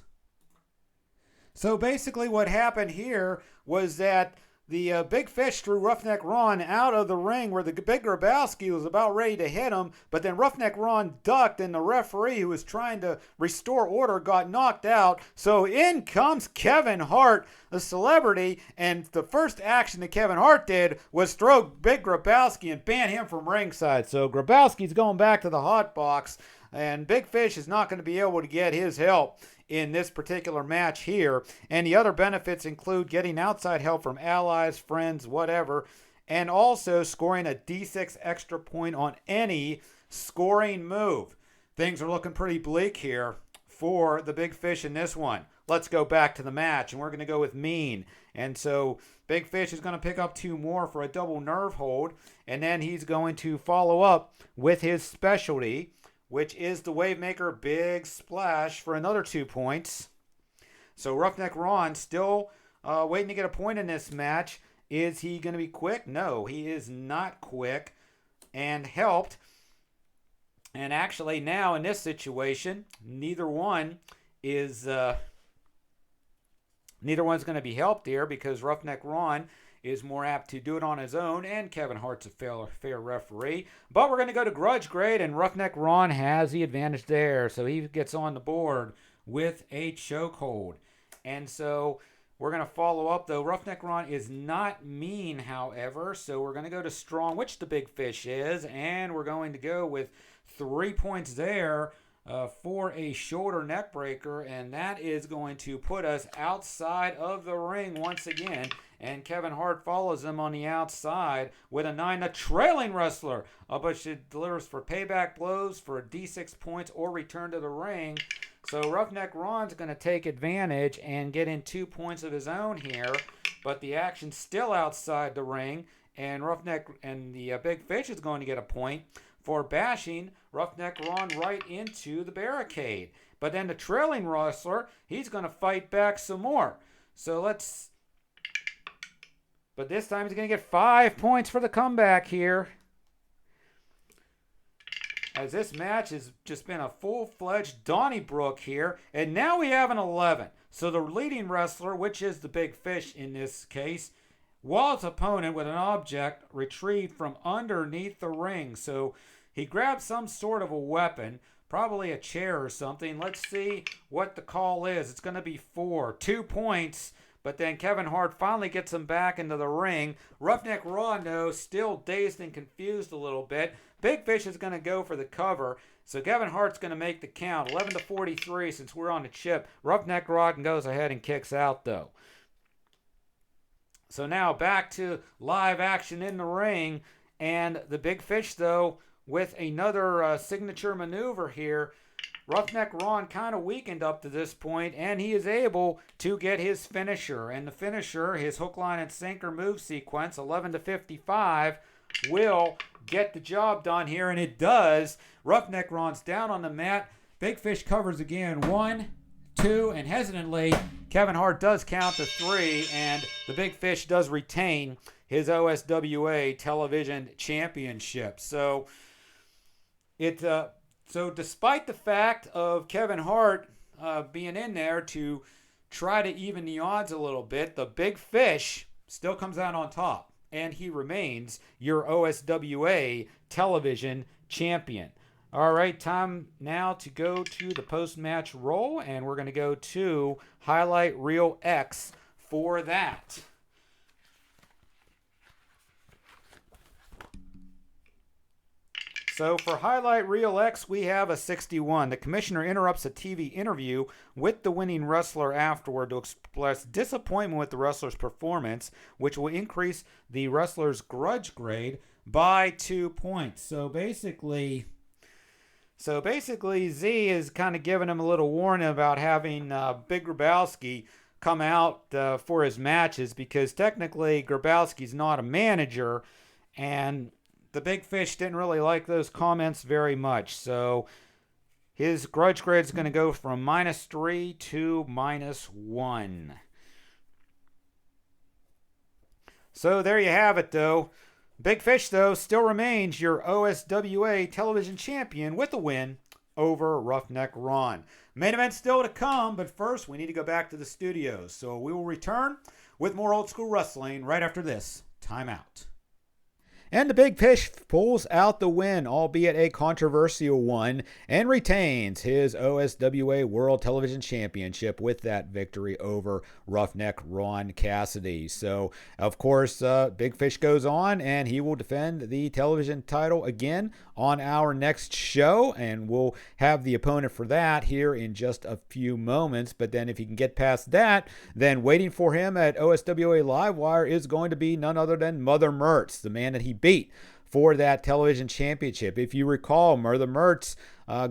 So basically what happened here was that the big fish threw Roughneck Ron out of the ring where the big Grabowski was about ready to hit him, but then Roughneck Ron ducked, and the referee, who was trying to restore order, got knocked out. So in comes Kevin Hart, the celebrity, and the first action that Kevin Hart did was throw big Grabowski and ban him from ringside. So Grabowski's going back to the hot box, and Big Fish is not going to be able to get his help in this particular match here. And the other benefits include getting outside help from allies, friends, whatever, and also scoring a D6 extra point on any scoring move. Things are looking pretty bleak here for the Big Fish in this one. Let's go back to the match, and we're going to go with Mean. And so Big Fish is going to pick up 2 more for a double nerve hold, and then he's going to follow up with his specialty, which is the Wavemaker Big Splash for another 2 points. So Roughneck Ron still waiting to get a point in this match. Is he going to be quick? No, he is not quick and helped. And actually now in this situation, neither one's going to be helped here because Roughneck Ron is more apt to do it on his own, and Kevin Hart's a fair referee. But we're going to go to grudge grade, and Roughneck Ron has the advantage there, so he gets on the board with a chokehold. And so we're going to follow up, though. Roughneck Ron is not Mean, however, so we're going to go to strong, which the Big Fish is, and we're going to go with 3 points there for a shoulder neck breaker, and that is going to put us outside of the ring once again. And Kevin Hart follows him on the outside with a 9. The trailing wrestler, but she delivers for payback blows for a D6 points or return to the ring. So Roughneck Ron's going to take advantage and get in 2 points of his own here, but the action's still outside the ring, and Roughneck and the Big Fish is going to get a point for bashing Roughneck Ron right into the barricade. But then the trailing wrestler, he's going to fight back some more. But this time he's going to get 5 points for the comeback here, as this match has just been a full-fledged Donnybrook here. And now we have an 11. So the leading wrestler, which is the Big Fish in this case, Wall's opponent with an object retrieved from underneath the ring. So he grabbed some sort of a weapon, probably a chair or something. Let's see what the call is. It's going to be 4. 2 points. But then Kevin Hart finally gets him back into the ring. Roughneck Ron, though, still dazed and confused a little bit. Big Fish is going to go for the cover. So Kevin Hart's going to make the count. 11-43 since we're on the chip. Roughneck Ron goes ahead and kicks out, though. So now back to live action in the ring. And the Big Fish, though, with another signature maneuver here. Roughneck Ron kind of weakened up to this point, and he is able to get his finisher. And the finisher, his hook, line, and sinker move sequence, 11-55, will get the job done here, and it does. Roughneck Ron's down on the mat. Big Fish covers again. 1, 2, and hesitantly, Kevin Hart does count to 3, and the Big Fish does retain his OSWA Television Championship. So despite the fact of Kevin Hart being in there to try to even the odds a little bit, the Big Fish still comes out on top, and he remains your OSWA Television Champion. All right, time now to go to the post-match roll, and we're going to go to Highlight Reel X for that. So for Highlight Reel X, we have a 61. The commissioner interrupts a TV interview with the winning wrestler afterward to express disappointment with the wrestler's performance, which will increase the wrestler's grudge grade by 2 points. So basically Z is kind of giving him a little warning about having Big Grabowski come out for his matches, because technically Grabowski's not a manager, and the Big Fish didn't really like those comments very much. So his grudge grade is going to go from -3 to -1. So there you have it, though. Big Fish, though, still remains your OSWA Television Champion with a win over Roughneck Ron. Main event still to come, but first we need to go back to the studios. So we will return with more old school wrestling right after this timeout. And the Big Fish pulls out the win, albeit a controversial one, and retains his OSWA World Television Championship with that victory over Roughneck Ron Cassidy. So, of course, Big Fish goes on, and he will defend the television title again on our next show, and we'll have the opponent for that here in just a few moments. But then if he can get past that, then waiting for him at OSWA Livewire is going to be none other than Mother Mertz, the man that he beat for that television championship. If you recall, Mother Mertz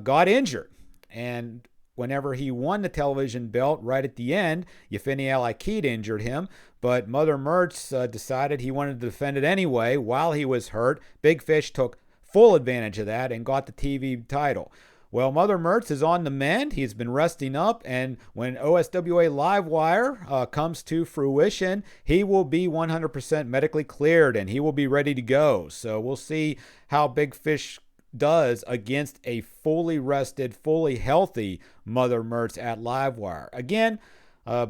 got injured, and whenever he won the television belt right at the end, Yefeni Al-Akid injured him, but Mother Mertz decided he wanted to defend it anyway while he was hurt. Big Fish took full advantage of that and got the TV title. Well, Mother Mertz is on the mend. He's been resting up, and when OSWA Livewire comes to fruition, he will be 100% medically cleared, and he will be ready to go. So we'll see how Big Fish does against a fully rested, fully healthy Mother Mertz at Livewire. Again,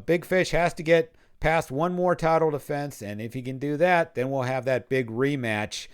Big Fish has to get past one more title defense, and if he can do that, then we'll have that big rematch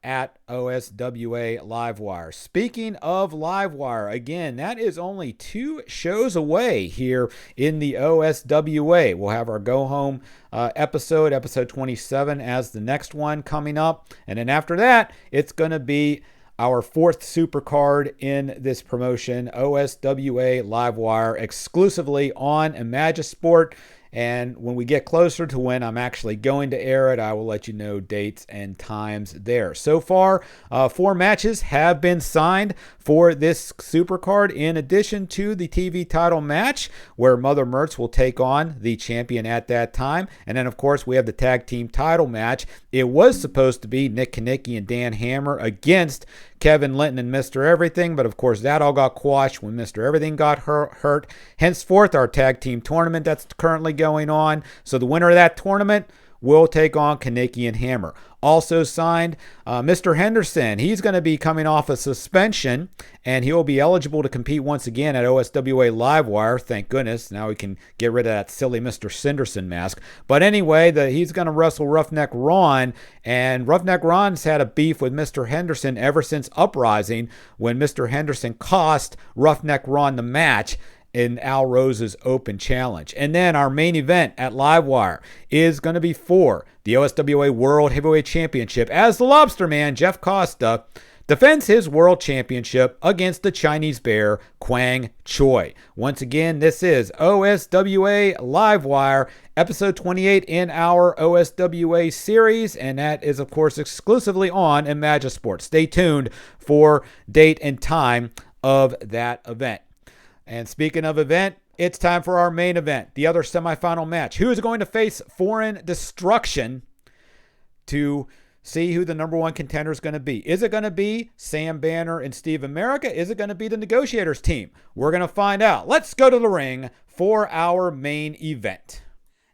at OSWA Livewire. Speaking of Livewire, again, that is only 2 shows away here in the OSWA. We'll have our go-home episode 27, as the next one coming up. And then after that, it's going to be our 4th super card in this promotion, OSWA Livewire, exclusively on Imagisport. And when we get closer to when I'm actually going to air it, I will let you know dates and times there. So far, 4 matches have been signed for this supercard, in addition to the TV title match, where Mother Mertz will take on the champion at that time. And then, of course, we have the tag team title match. It was supposed to be Nick Kanicki and Dan Hammer against Kevin Linton and Mr. Everything, but of course that all got quashed when Mr. Everything got hurt. Henceforth, our tag team tournament that's currently going on. So the winner of that tournament will take on Kanicki and Hammer. Also signed, Mr. Henderson. He's going to be coming off a suspension, and he'll be eligible to compete once again at OSWA Livewire. Thank goodness. Now we can get rid of that silly Mr. Cinderson mask. But anyway, he's going to wrestle Roughneck Ron, and Roughneck Ron's had a beef with Mr. Henderson ever since Uprising, when Mr. Henderson cost Roughneck Ron the match in Al Rose's Open Challenge. And then our main event at Livewire is going to be for the OSWA World Heavyweight Championship, as the Lobster Man, Jeff Costa, defends his World Championship against the Chinese Bear, Kwang Choi. Once again, this is OSWA Livewire, episode 28 in our OSWA series, and that is, of course, exclusively on Imagisport. Stay tuned for date and time of that event. And speaking of event, it's time for our main event, the other semifinal match. Who is going to face Foreign Destruction to see who the number one contender is going to be. Is it going to be Sam Banner and Steve America? Is it going to be the Negotiators team? We're going to find out. Let's go to the ring for our main event.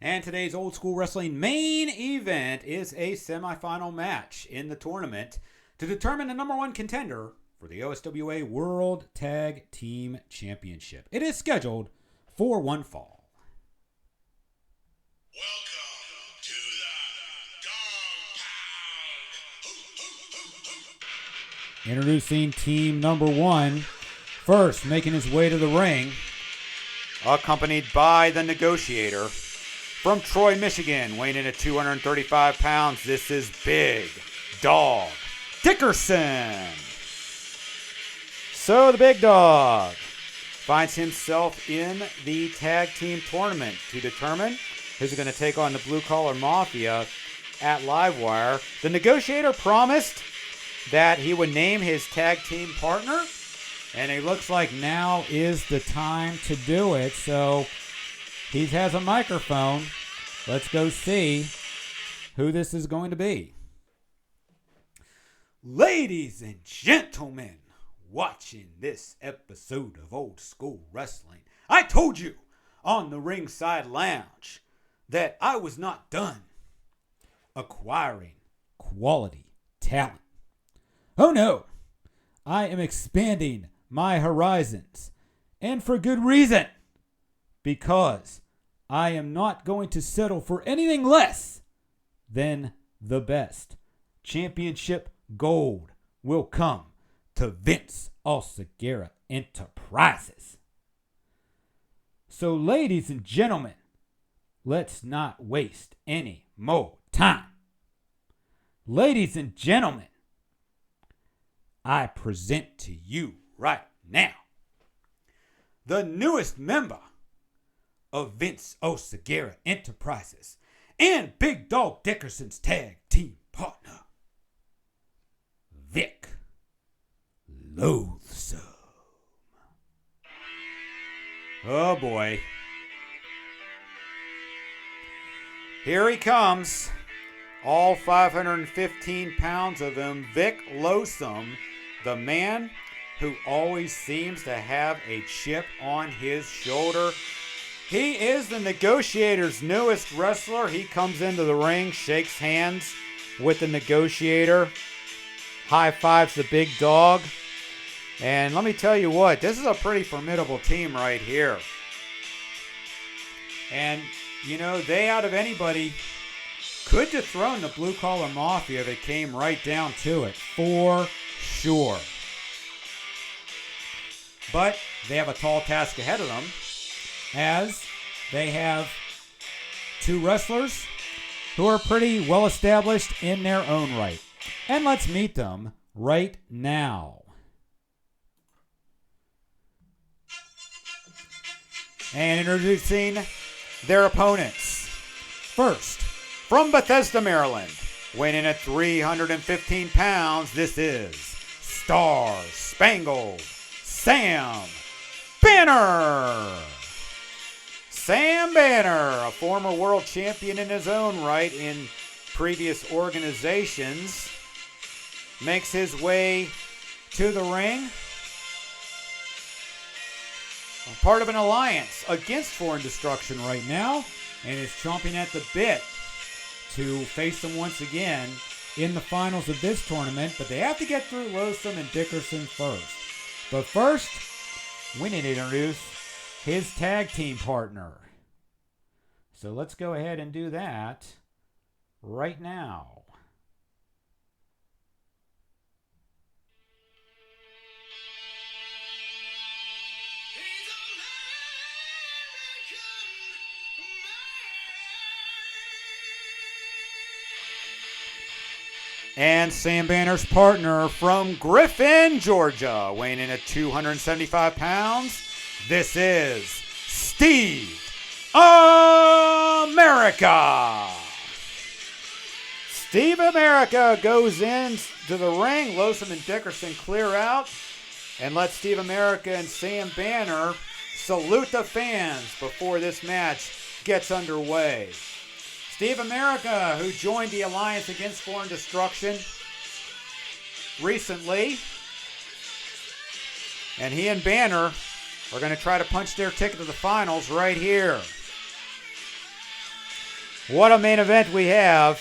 And today's Old School Wrestling main event is a semifinal match in the tournament to determine the number one contender for the OSWA World Tag Team Championship. It is scheduled for one fall. Welcome to the Dog Pound. Introducing team number one, first making his way to the ring, accompanied by the Negotiator. From Troy, Michigan, weighing in at 235 pounds, this is Big Dog Dickerson. So the Big Dog finds himself in the tag team tournament to determine who's going to take on the Blue Collar Mafia at Livewire. The Negotiator promised that he would name his tag team partner, and it looks like now is the time to do it. So he has a microphone. Let's go see who this is going to be. Ladies and gentlemen, watching this episode of Old School Wrestling, I told you on the Ringside Lounge that I was not done acquiring quality talent. Oh no, I am expanding my horizons, and for good reason, because I am not going to settle for anything less than the best. Championship gold will come to Vince Alcigera Enterprises. So, ladies and gentlemen, let's not waste any more time. Ladies and gentlemen, I present to you right now the newest member of Vince Alcigera Enterprises and Big Dog Dickerson's tag team partner, Vic Loathsome. Oh boy. Here he comes. All 515 pounds of him, Vic Loathsome, the man who always seems to have a chip on his shoulder. He is the Negotiator's newest wrestler. He comes into the ring, shakes hands with the Negotiator, high fives the Big Dog. And let me tell you what, this is a pretty formidable team right here. And, you know, they out of anybody could dethrone the Blue Collar Mafia if it came right down to it, for sure. But they have a tall task ahead of them, as they have two wrestlers who are pretty well established in their own right. And let's meet them right now. And introducing their opponents. First, from Bethesda, Maryland, weighing in at 315 pounds, this is Star Spangled Sam Banner. Sam Banner, a former world champion in his own right in previous organizations, makes his way to the ring. Part of an alliance against Foreign Destruction right now, and is chomping at the bit to face them once again in the finals of this tournament. But they have to get through Loathsome and Dickerson first. But first, we need to introduce his tag team partner. So let's go ahead and do that right now. And Sam Banner's partner from Griffin, Georgia, weighing in at 275 pounds, this is Steve America. Steve America goes into the ring. Loathsome and Dickerson clear out and let Steve America and Sam Banner salute the fans before this match gets underway. Steve America, who joined the Alliance Against Foreign Destruction recently. And he and Banner are going to try to punch their ticket to the finals right here. What a main event we have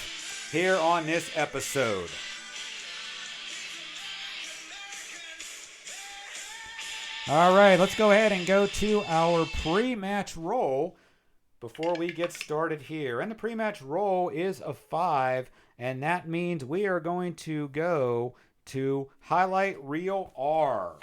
here on this episode. All right, let's go ahead and go to our pre-match roll before we get started here. And the pre-match roll is a 5, and that means we are going to go to Highlight Reel R.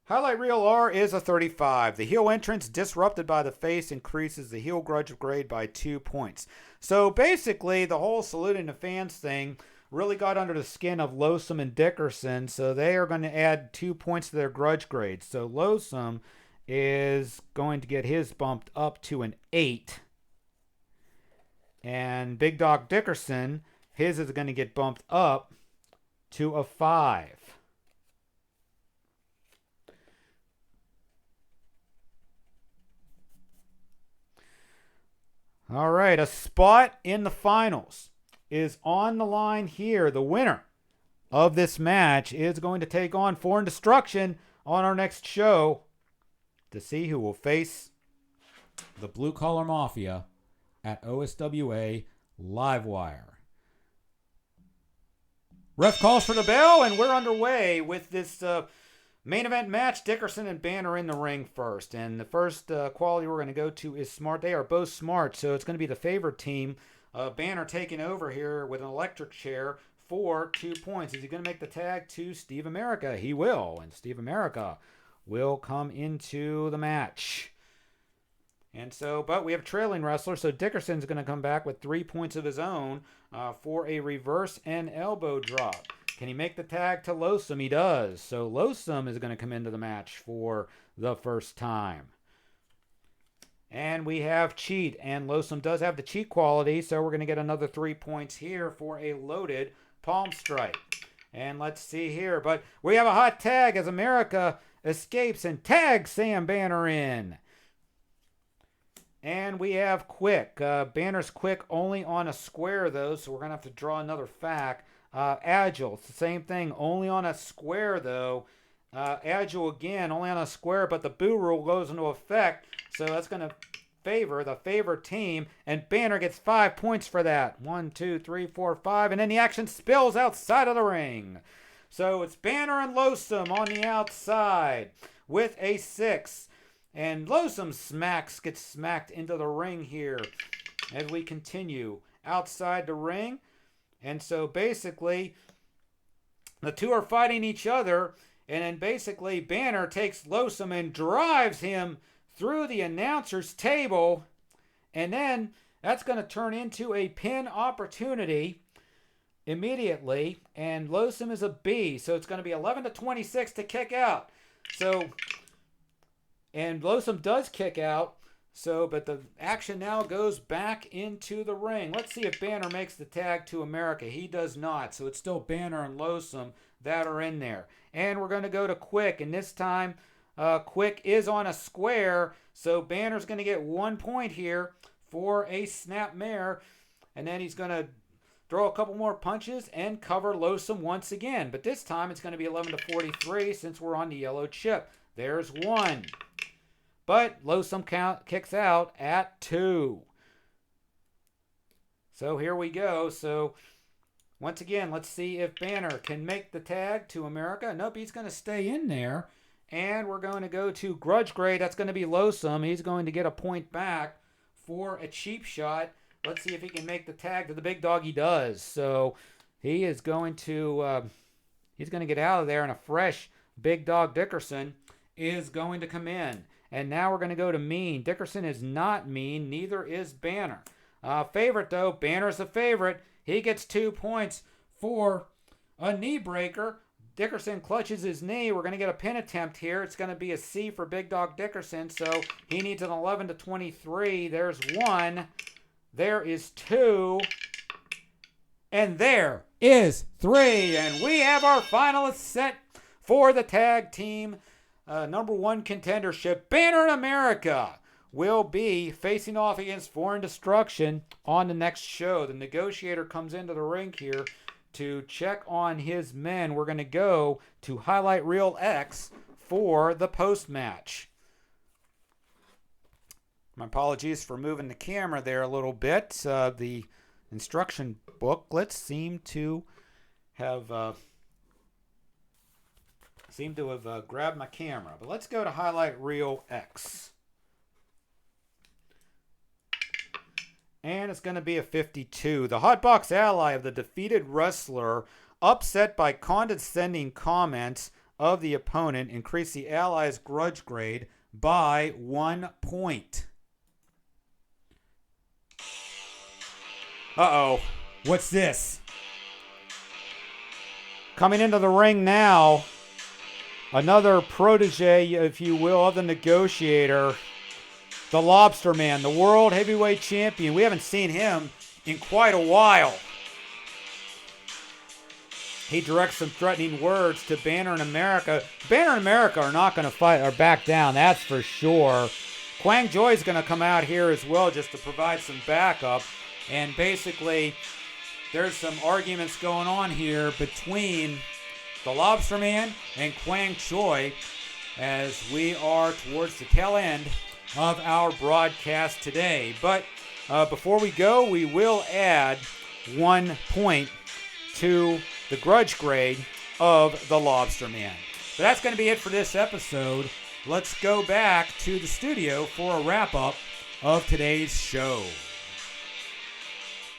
Highlight Reel R is a 35. The heel entrance disrupted by the face increases the heel grudge grade by 2 points. So basically, the whole saluting the fans thing really got under the skin of Losum and Dickerson, so they are going to add 2 points to their grudge grade. So Losum is going to get his bumped up to an 8. And Big Dog Dickerson, his is going to get bumped up to a 5. All right, a spot in the finals is on the line here. The winner of this match is going to take on Foreign Destruction on our next show to see who will face the Blue Collar Mafia at OSWA Livewire. Ref calls for the bell, and we're underway with this main event match. Dickerson and Banner in the ring first. And the first quality we're going to go to is smart. They are both smart, so it's going to be the favored team. Banner taking over here with an electric chair for 2 points. Is he going to make the tag to Steve America? He will. And Steve America will come into the match. And so, but we have a trailing wrestler, so Dickerson's going to come back with 3 points of his own for a reverse and elbow drop. Can he make the tag to Losum? He does. So Losum is going to come into the match for the first time. And we have cheat, and Losum does have the cheat quality, so we're going to get another 3 points here for a loaded palm strike. And let's see here, but we have a hot tag as America escapes and tags Sam Banner in. And we have quick. Banner's quick only on a square, though, so we're going to have to draw another fact. Agile, it's the same thing, only on a square, though. Agile again, only on a square, but the boo rule goes into effect, so that's going to favor the favored team, and Banner gets 5 points for that. 1, 2, 3, 4, 5, and then the action spills outside of the ring. So it's Banner and Losum on the outside with a 6. And Losum gets smacked into the ring here as we continue outside the ring. And so basically, the two are fighting each other. And then basically, Banner takes Losum and drives him through the announcer's table. And then that's going to turn into a pin opportunity immediately. And Losum is a B. So it's going to be 11-26 to kick out. So... and Losum does kick out, but the action now goes back into the ring. Let's see if Banner makes the tag to America. He does not, so it's still Banner and Losum that are in there. And we're going to go to Quick, and this time Quick is on a square, so Banner's going to get 1 point here for a snapmare, and then he's going to throw a couple more punches and cover Losum once again. But this time it's going to be 11-43 since we're on the yellow chip. There's 1. But Losum kicks out at 2. So here we go. So once again, let's see if Banner can make the tag to America. Nope, he's going to stay in there. And we're going to go to grudge grade. That's going to be Losum. He's going to get a point back for a cheap shot. Let's see if he can make the tag to the big dog. He does. So he is going to get out of there, and a fresh Big Dog Dickerson is going to come in. And now we're going to go to mean. Dickerson is not mean. Neither is Banner. Favorite, though. Banner's the favorite. He gets 2 points for a knee breaker. Dickerson clutches his knee. We're going to get a pin attempt here. It's going to be a C for Big Dog Dickerson. So he needs an 11-23. There's 1. There is 2. And there is 3. And we have our finalists set for the tag team number one contendership, Banner in America, will be facing off against Foreign Destruction on the next show. The negotiator comes into the ring here to check on his men. We're going to go to Highlight Reel X for the post-match. My apologies for moving the camera there a little bit. The instruction booklets seem to have grabbed my camera. But let's go to Highlight Reel X. And it's going to be a 52. The Hotbox ally of the defeated wrestler, upset by condescending comments of the opponent, increased the ally's grudge grade by 1 point. Uh-oh. What's this? Coming into the ring now, another protege, if you will, of the negotiator, the Lobster Man, the World Heavyweight Champion. We haven't seen him in quite a while. He directs some threatening words to Banner in America. Banner in America are not going to fight or back down, that's for sure. Kwang Joy is going to come out here as well just to provide some backup. And basically, there's some arguments going on here between the Lobster Man and Kwang Choi as we are towards the tail end of our broadcast today. But before we go, we will add 1 point to the grudge grade of the Lobster Man. But that's going to be it for this episode. Let's go back to the studio for a wrap-up of today's show.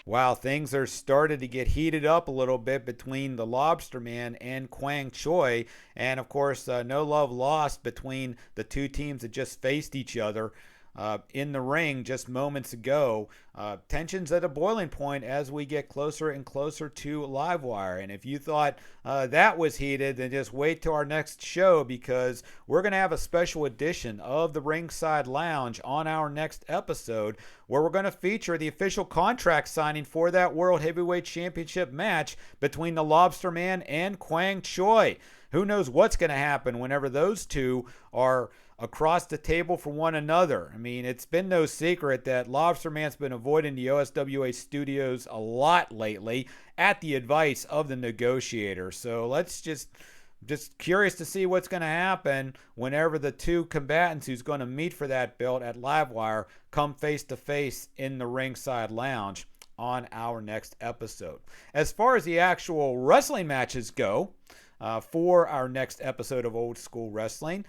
Wow, things are starting to get heated up a little bit between the Lobster Man and Kwang Choi. And, of course, no love lost between the two teams that just faced each other in the ring just moments ago. Tensions at a boiling point as we get closer and closer to Livewire. And if you thought that was heated, then just wait till our next show, because we're going to have a special edition of the Ringside Lounge on our next episode, where we're going to feature the official contract signing for that World Heavyweight Championship match between the Lobster Man and Kwang Choi. Who knows what's going to happen whenever those two are across the table for one another. I mean, it's been no secret that Lobster Man's been avoiding the OSWA studios a lot lately at the advice of the negotiator. So let's just curious to see what's going to happen whenever the two combatants who's going to meet for that belt at Livewire come face to face in the Ringside Lounge on our next episode. As far as the actual wrestling matches go, for our next episode of Old School Wrestling,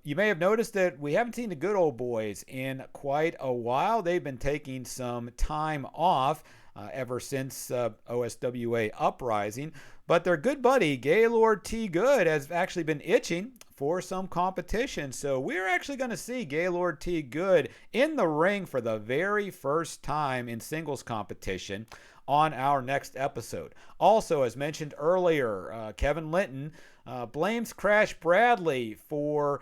you may have noticed that we haven't seen the good old boys in quite a while. They've been taking some time off ever since OSWA Uprising. But their good buddy, Gaylord T. Good, has actually been itching for some competition. So we're actually going to see Gaylord T. Good in the ring for the very first time in singles competition on our next episode. Also, as mentioned earlier, Kevin Linton blames Crash Bradley for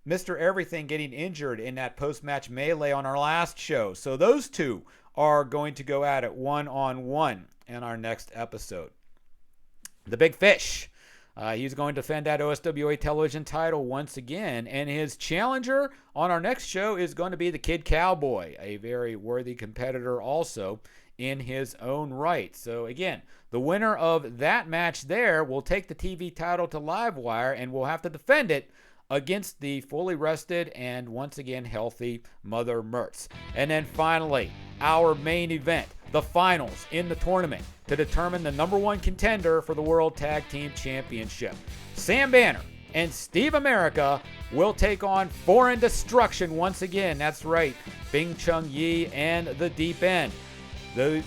Mr. Everything getting injured in that post-match melee on our last show. So those two are going to go at it one-on-one in our next episode. The Big Fish, he's going to defend that OSWA television title once again, and his challenger on our next show is going to be the Kid Cowboy, a very worthy competitor also in his own right. So again, the winner of that match there will take the TV title to Livewire and will have to defend it against the fully rested and once again healthy Mother Mertz. And then finally, our main event, the finals in the tournament to determine the number one contender for the World Tag Team Championship. Sam Banner and Steve America will take on Foreign Destruction once again. That's right, Bing Chung Yi and the Deep End.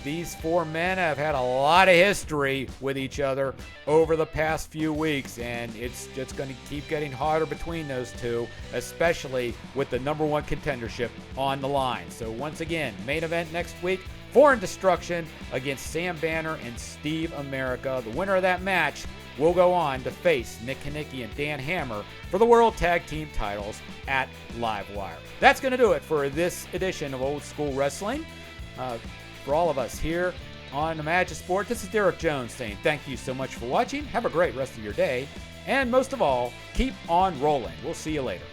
These four men have had a lot of history with each other over the past few weeks, and it's just going to keep getting harder between those two, especially with the number one contendership on the line. So once again, main event next week, Foreign Destruction against Sam Banner and Steve America. The winner of that match will go on to face Nick Kanicki and Dan Hammer for the World Tag Team titles at Livewire. That's going to do it for this edition of Old School Wrestling. For all of us here on the Match of Sport. This is Derek Jones saying thank you so much for watching. Have a great rest of your day. And most of all, keep on rolling. We'll see you later.